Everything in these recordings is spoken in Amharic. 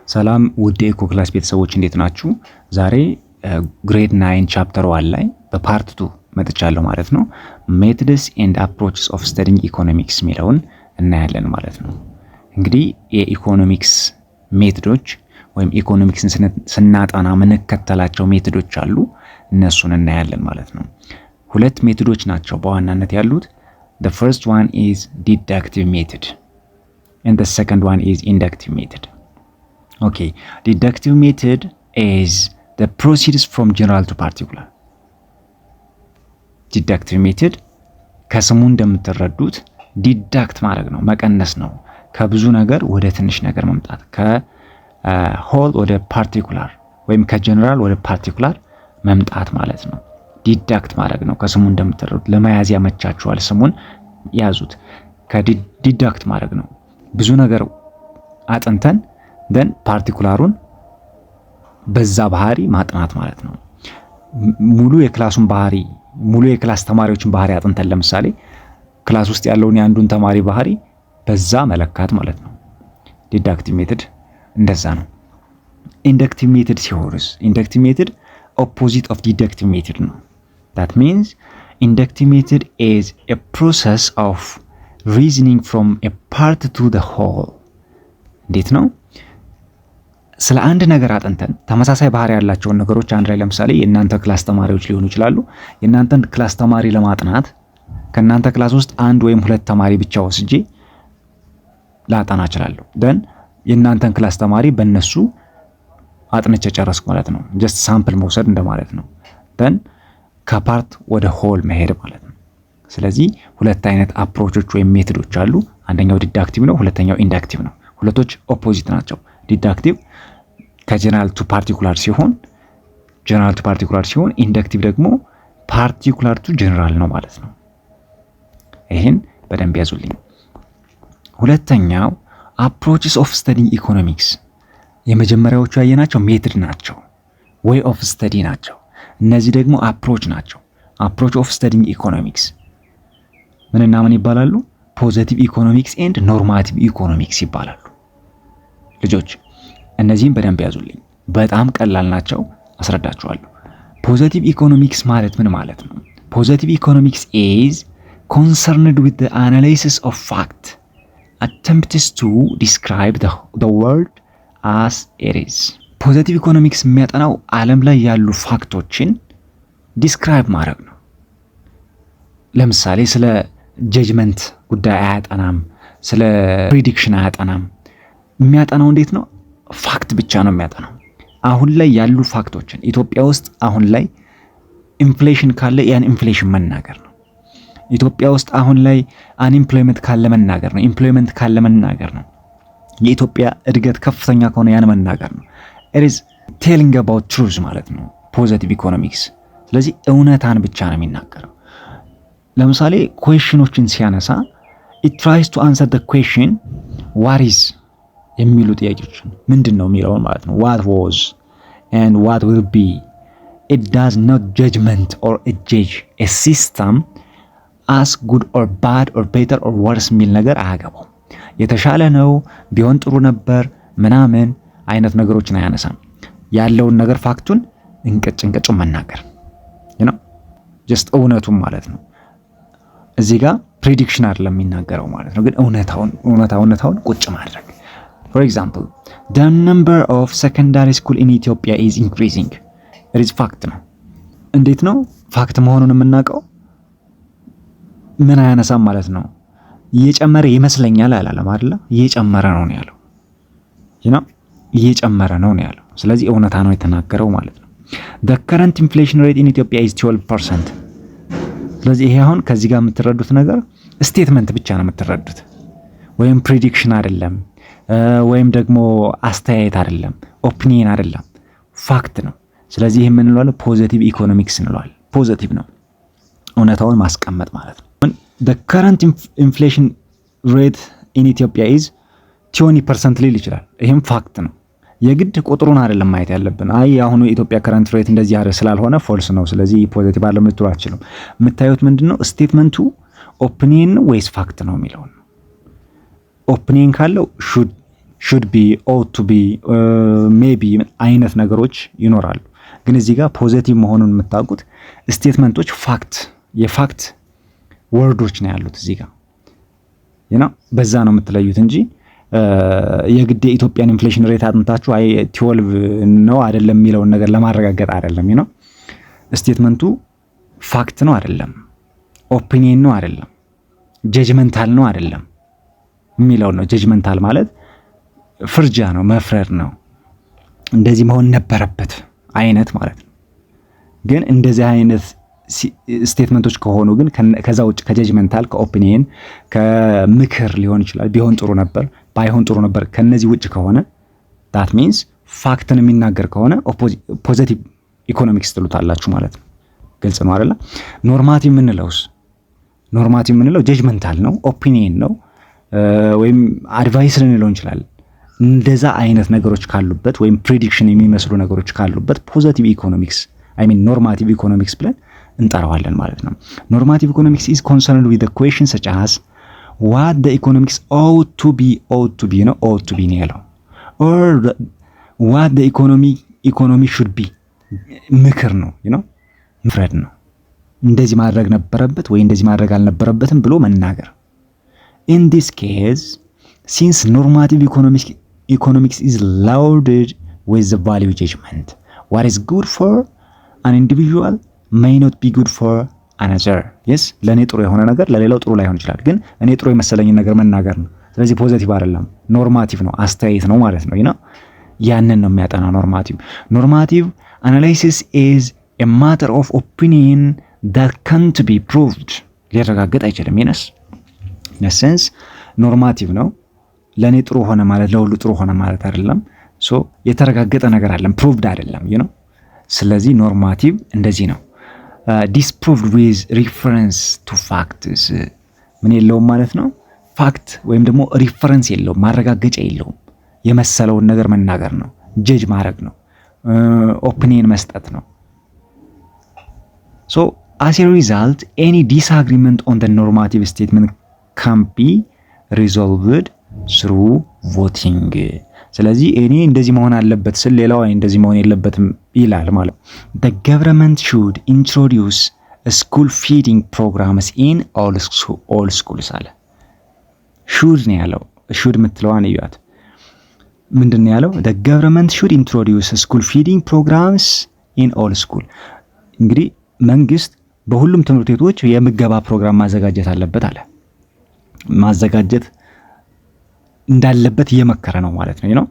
ሰላም ውድ ኢኮ ክላስ ቤተሰቦች እንዴት ናችሁ? ዛሬ ግሬድ 9 ቻፕተር 1 ላይ በፓርት 2 መጥቻለሁ ማለት ነው። ሜትድስ ኤንድ አፕሮችስ ኦፍ ስተዲንግ ኢኮኖሚክስ የሚለውን እናያለን ማለት ነው። እንግዲህ የኢኮኖሚክስ ሜትዶች ወይም ኢኮኖሚክስን ስናጠና የምንከተላቸው ሜትዶች አሉ። እነሱን እናያለን ማለት ነው። ሁለት ሜትዶች ናቸው በዋናነት ያሉት። the first one is deductive method and the second one is inductive method. Okay, deductive method is the proceeds from general to particular. deductive method ከስሙ እንደምትረዱት ዲዳክት ማድረግ ነው፣ መቀነስ ነው። ከብዙ ነገር ወደ ትንሽ ነገር መምጣት፣ ከሆል ወደ ፓርቲኩላር ወይም ከጀነራል ወደ ፓርቲኩላር መምጣት ማለት ነው። ዲዳክት ማድረግ ነው። ከስሙ እንደምትረዱት ለመያዝ ያመቻችኋል። ስሙን ያዙት። ከዲዳክት ማድረግ ነው። ብዙ ነገር አጥንተን ደን ፓርቲኩላሩን በዛ ባህሪ ማጥናት ማለት ነው። ሙሉ የክላሱን ባህሪ ሙሉ የክላስ ተማሪዎችን ባህሪ አጥንተን ለምሳሌ ክላስ ውስጥ ያለውን የአንዱን ተማሪ ባህሪ በዛ መለካት ማለት ነው። ዲዳክቲቭ ሜትድ እንደዛ ነው። ኢንደክቲቭ ሜትድ ሲሆንስ ኢንደክቲቭ ሜትድ opposite of deductive method ነው። that means inductive method is a process of reasoning from a part to the whole. እንዴት ነው? ስለ አንድ ነገር አጥንተን ተመሳሳይ ባህሪ ያላቸውን ነገሮች አንድ ላይ ለምሳሌ የእናንተ ክላስ ተማሪዎች ሊሆኑ ይችላሉ። የእናንተን ክላስ ተማሪ ለማጥናት ከእናንተ ክላስ ውስጥ አንድ ወይም ሁለት ተማሪ ብቻ ወስጄ ላጠና እችላለሁ። ደን የእናንተን ክላስ ተማሪ በእነሱ አጥንቼ ጨረስኩ ማለት ነው። ጀስት ሳምፕል መውሰድ እንደማለት ነው። ደን ከፓርት ወደ ሆል መሄድ ማለት ነው። ስለዚህ ሁለት አይነት አፕሮቾች ወይም ሜትዶች አሉ። አንደኛው ዲዳክቲቭ ነው፣ ሁለተኛው ኢንዳክቲቭ ነው። ሁለቶች ኦፖዚት ናቸው። ዲዳክቲቭ ከጀነራል ቱ ፓርቲኩላር ሲሆን ኢንዳክቲቭ ደግሞ ፓርቲኩላር ቱ ጀነራል ነው ማለት ነው። ይሄን በደንብ ያዙልኝ። ሁለተኛው አፕሮችስ ኦፍ ስተዲንግ ኢኮኖሚክስ። የመጀመሪያዎቹ ያየናቸው ሜትድ ናቸው፣ ዌይ ኦፍ ስተዲ ናቸው። እነዚህ ደግሞ አፕሮች ናቸው። አፕሮች ኦፍ ስተዲንግ ኢኮኖሚክስ ምንና ምን ይባላሉ? ፖዚቲቭ ኢኮኖሚክስ ኤንድ ኖርማቲቭ ኢኮኖሚክስ ይባላሉ። ልጆች እነዚህም በደንብ ያዙልኝ። በጣም ቀላል ናቸው፣ አስረዳችኋለሁ። ፖዚቲቭ ኢኮኖሚክስ ማለት ምን ማለት ነው? ፖዚቲቭ ኢኮኖሚክስ ኢዝ concerned with the analysis of fact, attempts to describe the world as it is. ፖዚቲቭ ኢኮኖሚክስ የሚያጠናው ዓለም ላይ ያሉ ፋክቶችን ዲስክራይብ ማድረግ ነው። ለምሳሌ ስለ ጀጅመንት ጉዳይ አያጠናም፣ ስለ ፕሪዲክሽን አያጠናም። የሚያጠናው እንዴት ነው? ፋክት ብቻ ነው የሚያጠናው። አሁን ላይ ያሉ ፋክቶችን ኢትዮጵያ ውስጥ አሁን ላይ ኢንፍሌሽን ካለ ያን ኢንፍሌሽን መናገር ነው። ኢትዮጵያ ውስጥ አሁን ላይ አንኢምፕሎይመንት ካለ መናገር ነው። ኢምፕሎይመንት ካለ መናገር ነው። የኢትዮጵያ እድገት ከፍተኛ ከሆነ ያን መናገር ነው። it is telling about truth ማለት ነው ፖዚቲቭ ኢኮኖሚክስ። ስለዚህ እውነታን ብቻ ነው የሚናገረው። ለምሳሌ ኩዌሽኖችን ሲያነሳ it tries to answer the question what is የሚሉ ጥያቄዎችን ምንድን ነው የሚለውን ማለት ነው። what was and what will be. it does not judgment or judge a system as good or bad or better or worse የሚል ነገር አያገባው። የተሻለ ነው ቢሆን ጥሩ ነበር ምናምን አይነት ነገሮችን አያነሳም። ያለውን ነገር ፋክቱን እንቅጭ መናገር ጀስት እውነቱን ማለት ነው። እዚህ ጋር ፕሬዲክሽን አይደለም የሚናገረው ማለት ነው፣ ግን እውነታውን ቁጭ ማድረግ። for example the number of secondary school in Ethiopia is increasing. it is fact ነው። እንዴት ነው ፋክት መሆኑን የምናውቀው? ምን አያነሳም ማለት ነው። እየጨመረ ይመስለኛል አላለም አይደለ? እየጨመረ ነው ያለው እየጨመረ ነው ያለው። ስለዚህ እውነታ ነው የተናገረው ማለት ነው። the current inflation rate in Ethiopia is 12%. ስለዚህ ይሄ አሁን ከዚህ ጋር የምትረዱት ነገር ስቴትመንት ብቻ ነው የምትረዱት፣ ወይም ፕሪዲክሽን አይደለም፣ ወይም ደግሞ አስተያየት አይደለም፣ ኦፒኒየን አይደለም፣ ፋክት ነው። ስለዚህ ይሄ ምን እንለዋለን? ፖዚቲቭ ኢኮኖሚክስ እንለዋለን። ፖዚቲቭ ነው፣ እውነታውን ማስቀመጥ ማለት ነው። the current inflation rate in Ethiopia is 20% ሊል ይችላል። ይሄም ፋክት ነው። የግድ ቁጥሩን አይደለም ማየት ያለብን። አይ አሁን የኢትዮጵያ ከረንት ሬት እንደዚህ ያረ ስላልሆነ ፎልስ ነው፣ ስለዚህ ፖዚቲቭ አይደለም ልትሉ አትችሉም። የምታዩት ምንድነው? ስቴትመንቱ ኦፒኒየን ነው ወይስ ፋክት ነው የሚለው ነው። ኦፒኒየን ካለው should should be, ought to be, maybe አይነት ነገሮች ይኖራሉ። ግን እዚህ ጋር ፖዚቲቭ መሆኑን የምታውቁት ስቴትመንቶች የፋክት ወርዶች ነው ያሉት እዚህ ጋር በዛ ነው የምትለዩት እንጂ የግድ የኢትዮጵያን ኢንፍሌሽን ሬት አጥንታችሁ 12 ነው አይደለም የሚለውን ነገር ለማረጋገጥ አይደለም። ስቴትመንቱ ፋክት ነው አይደለም፣ ኦፒኒየን ነው አይደለም፣ ጀጅመንታል ነው አይደለም የሚለው ነው። ጀጅመንታል ማለት ፍርጃ ነው፣ መፍረድ ነው፣ እንደዚህ መሆን ነበረበት አይነት ማለት ነው። ግን እንደዚህ አይነት ስቴትመንቶች ከሆኑ ግን ከዛ ውጭ ከጀጅመንታል ከኦፒኒየን ከምክር ሊሆን ይችላል፣ ቢሆን ጥሩ ነበር ባይሆን ጥሩ ነበር፣ ከነዚህ ውጭ ከሆነ that means ፋክትን የሚናገር ከሆነ ፖዚቲቭ ኢኮኖሚክስ ትሉታላችሁ ማለት ነው። ግልጽ ነው አይደለ? ኖርማቲቭ የምንለው ጀጅመንታል ነው፣ ኦፒኒየን ነው፣ ወይም አድቫይስ ልንለው እንችላለን። እንደዛ አይነት ነገሮች ካሉበት ወይም ፕሬዲክሽን የሚመስሉ ነገሮች ካሉበት ፖዚቲቭ ኢኮኖሚክስ ኖርማቲቭ ኢኮኖሚክስ ብለን እንጠራዋለን ማለት ነው። ኖርማቲቭ ኢኮኖሚክስ is concerned with the questions such as what the economics ought to be ነው ought to be ነው ያለው or what the economy should be ምክር ነው መፍረድ ነው። እንደዚህ ማድረግ ነበረበት ወይ እንደዚህ ማድረግ አልነበረበትም ብሎ መናገር። in this case since normative economics is loaded with the value judgment, what is good for an individual may not be good for another. yes ለኔ ጥሩ የሆነ ነገር ለሌላው ጥሩ ላይሆን ይችላል፣ ግን እኔ ጥሩ የመሰለኝ ነገር መናገር ነው። ስለዚህ ፖዚቲቭ አይደለም፣ ኖርማቲቭ ነው፣ አስተያየት ነው ማለት ነው። ያንን ነው የሚያጠናው ኖርማቲቭ analysis is a matter of opinion that can't be proved. ሊረጋገጥ አይችልም። in a sense ኖርማቲቭ ነው፣ ለኔ ጥሩ ሆነ ማለት ለሁሉ ጥሩ ሆነ ማለት አይደለም። የተረጋገጠ ነገር አይደለም፣ ፕሩቭድ አይደለም ስለዚህ ኖርማቲቭ እንደዚህ ነው። disproved with reference to facts ምን የለውም ማለት ነው። ፋክት ወይም ደግሞ ሪፈረንስ የለውም፣ ማረጋገጫ የለውም። የመሰለውን ነገር መናገር ነው፣ ጀጅ ማድረግ ነው፣ ኦፒኒየን መስጠት ነው። so as a result any disagreement on the normative statement can be resolved through voting. ስለዚህ እኔ እንደዚህ መሆን አለበት ስል ሌላው እንደዚህ መሆን የለበትም ይላል ማለት ነው። the government should introduce school feeding programs in all schools አለ። should ነው ያለው። should የምትለዋን እዩት። ምንድን ነው ያለው? the government should introduce school feeding programs in all school። እንግዲህ መንግስት በሁሉም ትምህርት ቤቶች የምገባ ፕሮግራም ማዘጋጀት አለበት አለ። ማዘጋጀት እንዳለበት እየመከረ ነው ማለት ነው።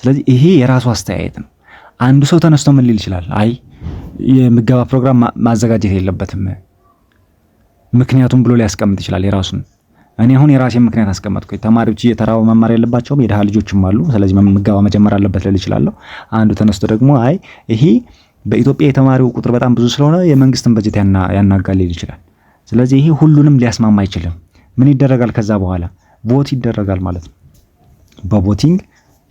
ስለዚህ ይሄ የራሱ አስተያየት ነው። አንዱ ሰው ተነስቶ ምን ሊል ይችላል? አይ የምገባ ፕሮግራም ማዘጋጀት የለበትም ምክንያቱም ብሎ ሊያስቀምጥ ይችላል የራሱን። እኔ አሁን የራሴን ምክንያት አስቀመጥኩኝ። ተማሪዎች እየተራው መማር የለባቸውም፣ የደሃ ልጆችም አሉ፣ ስለዚህ ምገባ መጀመር አለበት ልል ይችላል። አንዱ ተነስቶ ደግሞ አይ ይሄ በኢትዮጵያ የተማሪው ቁጥር በጣም ብዙ ስለሆነ የመንግስትን በጀት ያናጋል ሊል ይችላል። ስለዚህ ይሄ ሁሉንም ሊያስማማ አይችልም። ምን ይደረጋል? ከዛ በኋላ ቮት ይደረጋል ማለት ነው። በቮቲንግ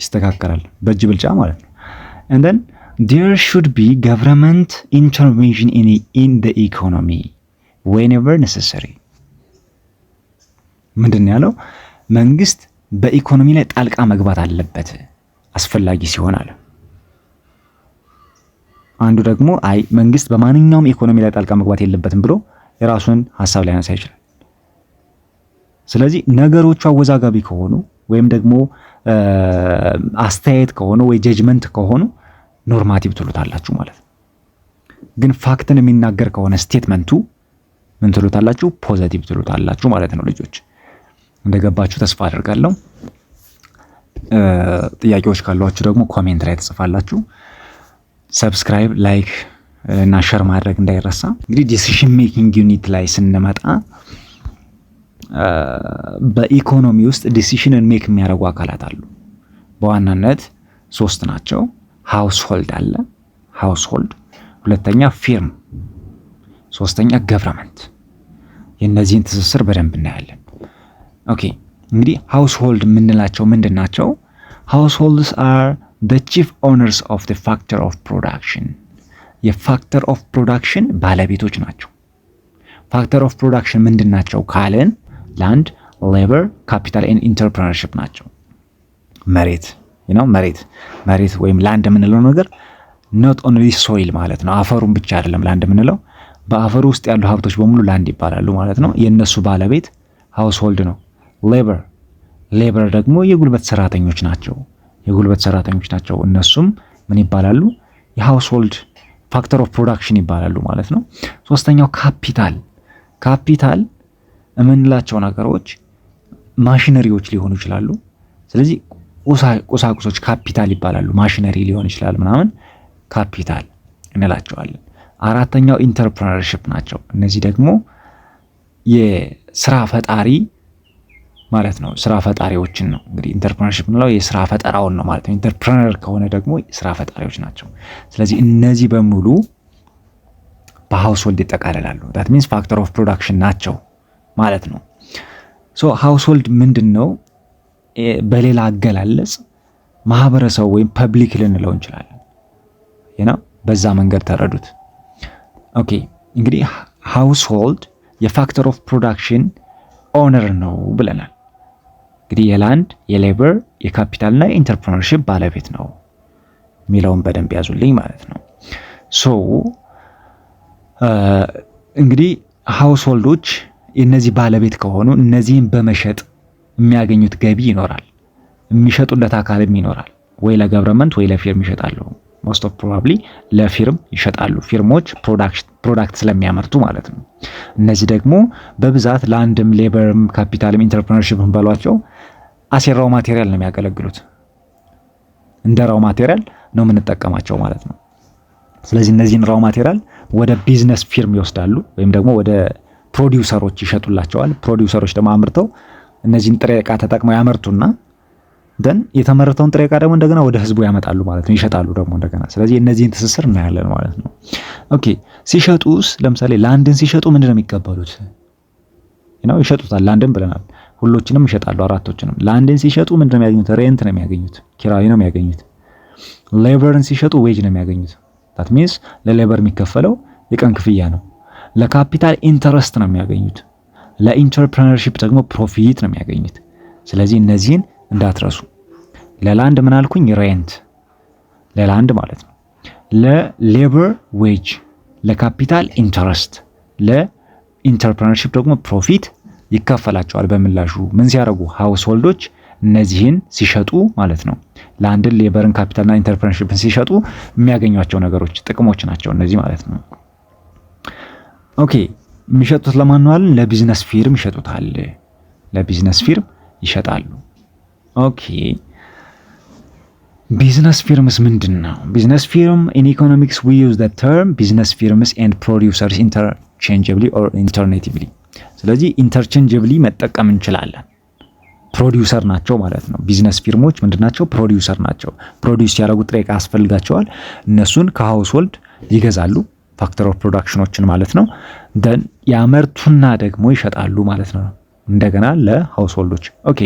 ይስተካከላል፣ በእጅ ብልጫ ማለት ነው። and then there should be government intervention in the economy whenever necessary. ምንድን ያለው? መንግስት በኢኮኖሚ ላይ ጣልቃ መግባት አለበት አስፈላጊ ሲሆን አለ። አንዱ ደግሞ አይ መንግስት በማንኛውም ኢኮኖሚ ላይ ጣልቃ መግባት የለበትም ብሎ የራሱን ሐሳብ ሊያነሳ ይችላል። ስለዚህ ነገሮቹ አወዛጋቢ ከሆኑ ወይም ደግሞ አስተያየት ከሆኑ ወይ ጀጅመንት ከሆኑ ኖርማቲቭ ትሉታላችሁ ማለት ነው። ግን ፋክትን የሚናገር ከሆነ ስቴትመንቱ ምን ትሉታላችሁ? ፖዚቲቭ ትሉታላችሁ ማለት ነው። ልጆች እንደገባችሁ ተስፋ አደርጋለሁ። ጥያቄዎች ካሏችሁ ደግሞ ኮሜንት ላይ ተጽፋላችሁ። ሰብስክራይብ፣ ላይክ እና ሼር ማድረግ እንዳይረሳ። እንግዲህ ዲሲሽን ሜኪንግ ዩኒት ላይ ስንመጣ በኢኮኖሚ ውስጥ ዲሲሽንን ሜክ የሚያደርጉ አካላት አሉ። በዋናነት 3 ናቸው። ሃውስሆልድ አለ፣ ሃውስሆልድ፣ ሁለተኛ ፊርም፣ ሶስተኛ ገቨርንመንት። የነዚህን ትስስር በደንብ እናያለን። ኦኬ እንግዲህ ሃውስሆልድ የምንላቸው ምንድን ናቸው? ሃውስሆልድስ አር the chief owners of the factor of production። የፋክተር ኦፍ ፕሮዳክሽን ባለቤቶች ናቸው። ፋክተር ኦፍ ፕሮዳክሽን ምንድን ናቸው ካልን ላንድ፣ ሌበር፣ ካፒታል ኤንድ ኢንተርፕረነርሺፕ ናቸው። መሬት መሬት ወይም ላንድ የምንለው ነገር ኖት ኦንሊ ሶይል ማለት ነው። አፈሩን ብቻ አይደለም ላንድ የምንለው፣ በአፈሩ ውስጥ ያሉ ሀብቶች በሙሉ ላንድ ይባላሉ ማለት ነው። የእነሱ ባለቤት ሃውስሆልድ ነው። ሌበር ደግሞ የጉልበት ሰራተኞች ናቸው። እነሱም ምን ይባላሉ? የሃውስሆልድ ፋክተር ኦፍ ፕሮዳክሽን ይባላሉ ማለት ነው። ሶስተኛው ካፒታል የምንላቸው ነገሮች ማሽነሪዎች ሊሆኑ ይችላሉ። ስለዚህ ቁሳቁሶች ካፒታል ይባላሉ። ማሽነሪ ሊሆን ይችላል ምናምን ካፒታል እንላቸዋለን። አራተኛው ኢንተርፕረነርሺፕ ናቸው። እነዚህ ደግሞ የስራ ፈጣሪ ማለት ነው። ስራ ፈጣሪዎችን ነው እንግዲህ ኢንተርፕረነርሺፕ እንለው የስራ ፈጠራውን ነው ማለት ነው። ኢንተርፕረነር ከሆነ ደግሞ ስራ ፈጣሪዎች ናቸው። ስለዚህ እነዚህ በሙሉ በሃውስሆልድ ይጠቃለላሉ። ዳት ሚንስ ፋክተር ኦፍ ፕሮዳክሽን ናቸው ማለት ነው። ሶ ሃውስሆልድ ምንድን ነው? በሌላ አገላለጽ ማህበረሰቡ ወይም ፐብሊክ ልንለው እንችላለን። በዛ መንገድ ተረዱት። ኦኬ እንግዲህ ሃውስሆልድ የፋክተር ኦፍ ፕሮዳክሽን ኦነር ነው ብለናል። እንግዲህ የላንድ የሌበር የካፒታልና የኢንተርፕረነርሺፕ ባለቤት ነው የሚለውን በደንብ ያዙልኝ ማለት ነው። ሶ እንግዲህ ሃውስሆልዶች የነዚህ ባለቤት ከሆኑ እነዚህን በመሸጥ የሚያገኙት ገቢ ይኖራል። የሚሸጡለት አካልም ይኖራል። ወይ ለገቨርንመንት ወይ ለፊርም ይሸጣሉ። ሞስት ኦፍ ፕሮባብሊ ለፊርም ይሸጣሉ። ፊርሞች ፕሮዳክት ስለሚያመርቱ ማለት ነው። እነዚህ ደግሞ በብዛት ላንድም ሌበርም ካፒታልም ኢንተርፕረነርሺፕም በሏቸው አሴ ራው ማቴሪያል ነው የሚያገለግሉት። እንደ ራው ማቴሪያል ነው የምንጠቀማቸው ማለት ነው። ስለዚህ እነዚህን ራው ማቴሪያል ወደ ቢዝነስ ፊርም ይወስዳሉ ወይም ደግሞ ወደ ፕሮዲውሰሮች ይሸጡላቸዋል። ፕሮዲውሰሮች ደግሞ አምርተው እነዚህን ጥሬ ዕቃ ተጠቅመው ያመርቱና ደን የተመረተውን ጥሬ ዕቃ ደግሞ እንደገና ወደ ህዝቡ ያመጣሉ ማለት ነው። ይሸጣሉ ደግሞ እንደገና። ስለዚህ እነዚህን ትስስር እናያለን ማለት ነው። ኦኬ ሲሸጡስ ለምሳሌ ላንድን ሲሸጡ ምንድን ነው የሚቀበሉት? ይሸጡታል። ላንድን ብለናል። ሁሎችንም ይሸጣሉ፣ አራቶችንም። ላንድን ሲሸጡ ምንድን ነው የሚያገኙት? ሬንት ነው የሚያገኙት፣ ኪራይ ነው የሚያገኙት። ሌበርን ሲሸጡ ዌጅ ነው የሚያገኙት። ዳት ሚንስ ለሌበር የሚከፈለው የቀን ክፍያ ነው። ለካፒታል ኢንተረስት ነው የሚያገኙት። ለኢንተርፕረነርሺፕ ደግሞ ፕሮፊት ነው የሚያገኙት። ስለዚህ እነዚህን እንዳትረሱ። ለላንድ ምን አልኩኝ? ሬንት ለላንድ ማለት ነው። ለሌበር ዌጅ፣ ለካፒታል ኢንተረስት፣ ለኢንተርፕረነርሺፕ ደግሞ ፕሮፊት ይከፈላቸዋል በምላሹ። ምን ሲያደርጉ? ሃውስሆልዶች እነዚህን ሲሸጡ ማለት ነው። ላንድን፣ ሌበርን፣ ካፒታልና ኢንተርፕረነርሺፕን ሲሸጡ የሚያገኟቸው ነገሮች ጥቅሞች ናቸው እነዚህ ማለት ነው። ኦኬ የሚሸጡት ለማን ነው አለን? ለቢዝነስ ፊርም ይሸጡታል። ለቢዝነስ ፊርም ይሸጣሉ። ኦኬ ቢዝነስ ፊርምስ ምንድን ነው? ቢዝነስ ፊርም ኢን ኢኮኖሚክስ ዊ ዩዝ ዘ ተርም ቢዝነስ ፊርምስ ኤንድ ፕሮዲውሰርስ ኢንተርቼንጀብሊ ኦር ኢንተርኔቲቭሊ። ስለዚህ ኢንተርቼንጀብሊ መጠቀም እንችላለን። ፕሮዲውሰር ናቸው ማለት ነው። ቢዝነስ ፊርሞች ምንድናቸው? ፕሮዲውሰር ናቸው። ፕሮዲውስ ያደረጉ ጥሬ ዕቃ ያስፈልጋቸዋል። እነሱን ከሃውስሆልድ ይገዛሉ፣ ፋክተር ኦፍ ፕሮዳክሽኖችን ማለት ነው። ደን ያመርቱና ደግሞ ይሸጣሉ ማለት ነው እንደገና ለሃውስሆልዶች። ኦኬ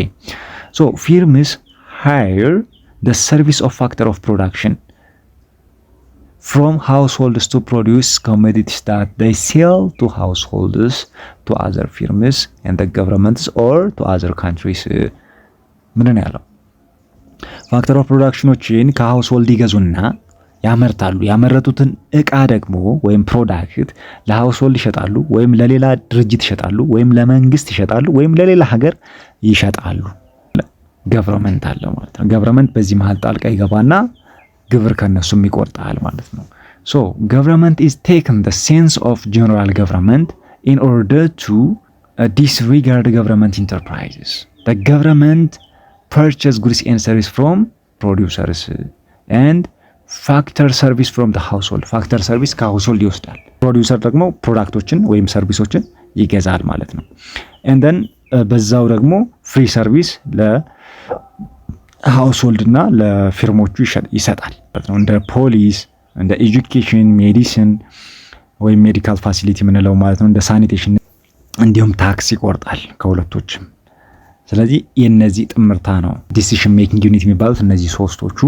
ሶ ፊርምስ ሃየር the service of factor of production from households to produce commodities that they sell to households, to other firms and the governments or to other countries. ምን ነው ያለው? ፋክተር ኦፍ ፕሮዳክሽኖችን ከሃውስሆልድ ይገዙና ያመርታሉ። ያመረቱትን እቃ ደግሞ ወይም ፕሮዳክት ለሃውስሆልድ ይሸጣሉ፣ ወይም ለሌላ ድርጅት ይሸጣሉ፣ ወይም ለመንግስት ይሸጣሉ፣ ወይም ለሌላ ሀገር ይሸጣሉ። ገቨርንመንት አለ ማለት ነው። ገቨርንመንት በዚህ መሃል ጣልቃ ይገባና ግብር ከነሱም ይቆርጣል ማለት ነው። ሶ ገቨርንመንት ኢዝ ቴክን ዘ ሴንስ ኦፍ ጀነራል ገቨርንመንት ኢን ኦርደር ቱ ዲስሪጋርድ ገቨርንመንት ኢንተርፕራይዝስ። ዘ ገቨርንመንት ፐርቼዝ ጉድስ ኤንድ ሰርቪስ ፍሮም ፕሮዲውሰርስ ኤንድ ፋክተር ሰርቪስ ፍሮም ዘ ሃውስሆልድ። ፋክተር ሰርቪስ ከሃውስሆልድ ይወስዳል። ፕሮዲውሰር ደግሞ ፕሮዳክቶችን ወይም ሰርቪሶችን ይገዛል ማለት ነው። ኤንድ ዘን በዛው ደግሞ ፍሪ ሰርቪስ ለሃውስሆልድ እና ለፊርሞቹ ይሰጣል ማለት ነው። እንደ ፖሊስ፣ እንደ ኤጁኬሽን፣ ሜዲሲን ወይም ሜዲካል ፋሲሊቲ የምንለው ማለት ነው። እንደ ሳኒቴሽን፣ እንዲሁም ታክስ ይቆርጣል ከሁለቶችም። ስለዚህ የነዚህ ጥምርታ ነው ዲሲሽን ሜኪንግ ዩኒት የሚባሉት እነዚህ ሶስቶቹ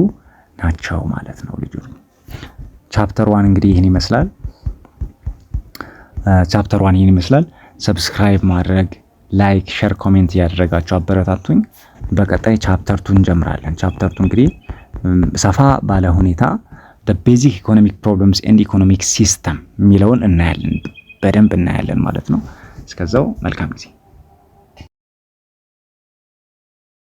ናቸው ማለት ነው። ልጆች ቻፕተር 1 እንግዲህ ይህን ይመስላል። ሰብስክራይብ ማድረግ፣ ላይክ፣ ሼር፣ ኮሜንት እያደረጋችሁ አበረታቱኝ። በቀጣይ ቻፕተር 2 እንጀምራለን። ቻፕተር 2 እንግዲህ ሰፋ ባለ ሁኔታ ቤዚክ ኢኮኖሚክ ፕሮብለምስ ኤንድ ኢኮኖሚክ ሲስተም የሚለውን እናያለን፣ በደንብ እናያለን ማለት ነው። እስከዛው መልካም ጊዜ